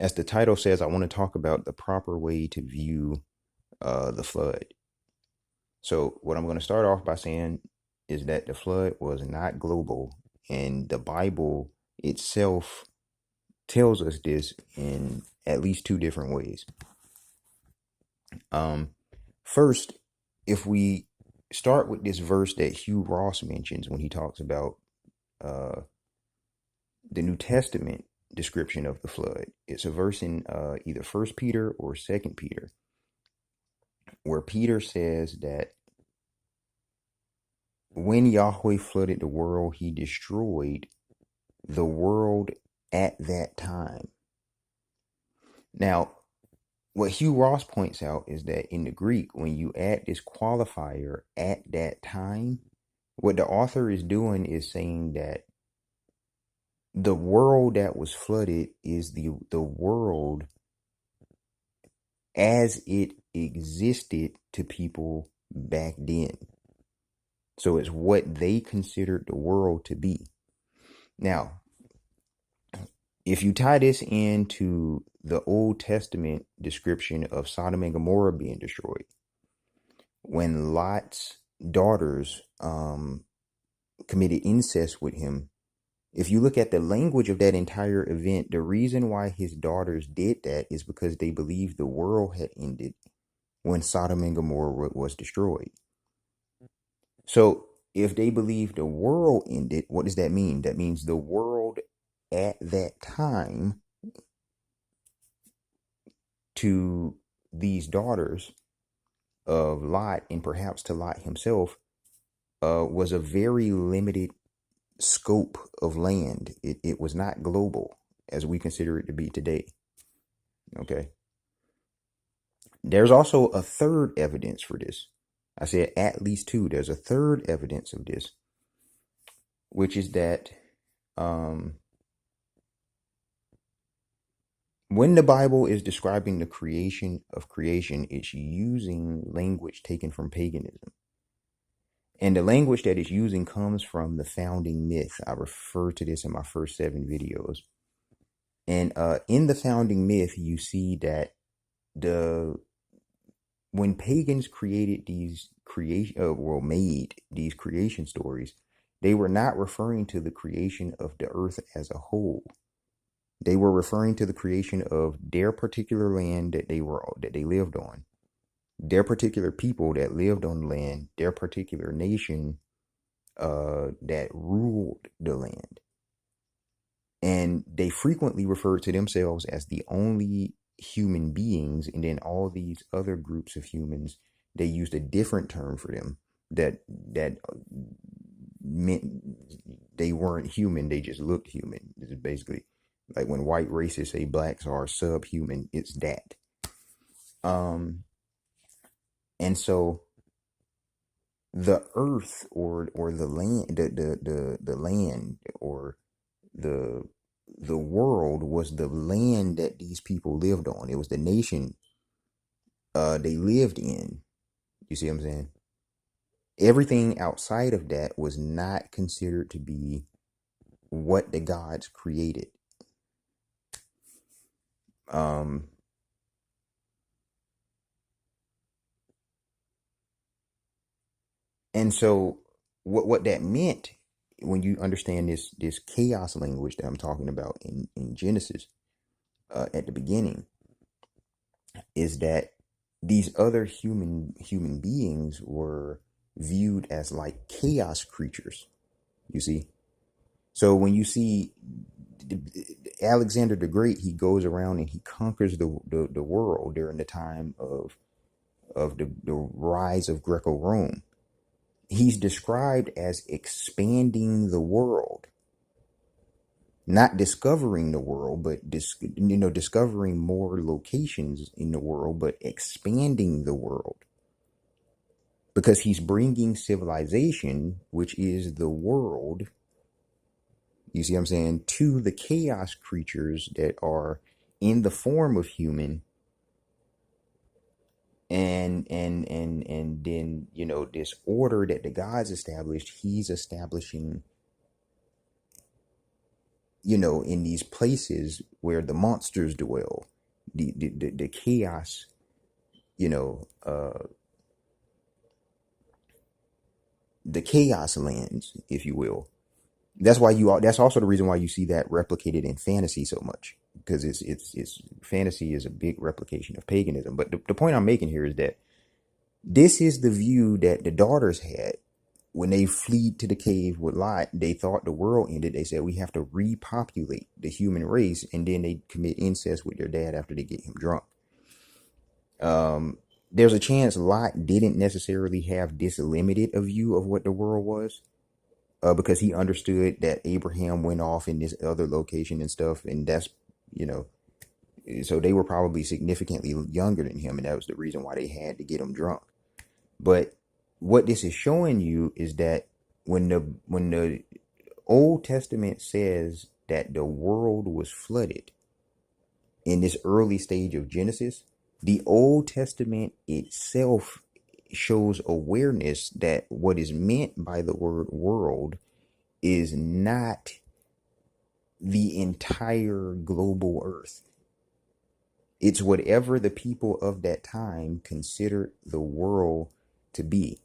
as the title says, I want to talk about the proper way to view the flood. So, what I'm going to start off by saying is that the flood was not global, and the Bible itself tells us this in at least two different ways. Um, First, if we start with this verse that Hugh Ross mentions when he talks about uh, the New Testament description of the flood, it's a verse in either First Peter or Second Peter, where Peter says that when Yahweh flooded the world, he destroyed the world at that time. Now, what Hugh Ross points out is that in the Greek, when you add this qualifier at that time, what the author is doing is saying that the world that was flooded is the world as it existed to people back then. So it's what they considered the world to be. Now, if you tie this into the Old Testament description of Sodom and Gomorrah being destroyed, when Lot's daughters committed incest with him, if you look at the language of that entire event, the reason why his daughters did that is because they believed the world had ended when Sodom and Gomorrah was destroyed. So if they believe the world ended, what does that mean? That means the world at that time to these daughters of Lot, and perhaps to Lot himself, was a very limited scope of land. It was not global as we consider it to be today. Okay. There's also a third evidence for this. I said at least two. There's a third evidence of this, which is that when the Bible is describing the creation of creation, it's using language taken from paganism. And the language that it's using comes from the founding myth. I refer to this in my first 7 videos. And in the founding myth, you see that when pagans created made these creation stories, they were not referring to the creation of the earth as a whole. They were referring to the creation of their particular land that they lived on, their particular people that lived on the land, their particular nation that ruled the land. And they frequently referred to themselves as the only human beings, and then all these other groups of humans, they used a different term for them that meant they weren't human, they just looked human. This is basically like when white racists say blacks are subhuman, it's that. And so the earth or the land, the land or the world was the land that these people lived on. It was the nation they lived in. You see what I'm saying? Everything outside of that was not considered to be what the gods created. And so what that meant, when you understand this chaos language that I'm talking about in Genesis at the beginning, is that these other human beings were viewed as like chaos creatures, you see. So when you see Alexander the Great, he goes around and he conquers the world during the time of the rise of Greco-Rome. He's described as expanding the world, not discovering the world, but discovering more locations in the world, but expanding the world, because he's bringing civilization, which is the world, you see what I'm saying, to the chaos creatures that are in the form of human. And then, this order that the gods established, he's establishing in these places where the monsters dwell, the chaos, you know, the chaos lands, if you will. That's also the reason why you see that replicated in fantasy so much, because it's fantasy is a big replication of paganism. But the point I'm making here is that this is the view that the daughters had when they fled to the cave with Lot. They thought the world ended. They said we have to repopulate the human race, and then they commit incest with their dad after they get him drunk. There's a chance Lot didn't necessarily have this limited a view of what the world was, because he understood that Abraham went off in this other location and stuff, and that's, you know, so they were probably significantly younger than him, and that was the reason why they had to get him drunk. But what this is showing you is that when the Old Testament says that the world was flooded in this early stage of Genesis, the Old Testament itself shows awareness that what is meant by the word world is not the entire global earth. It's whatever the people of that time considered the world to be.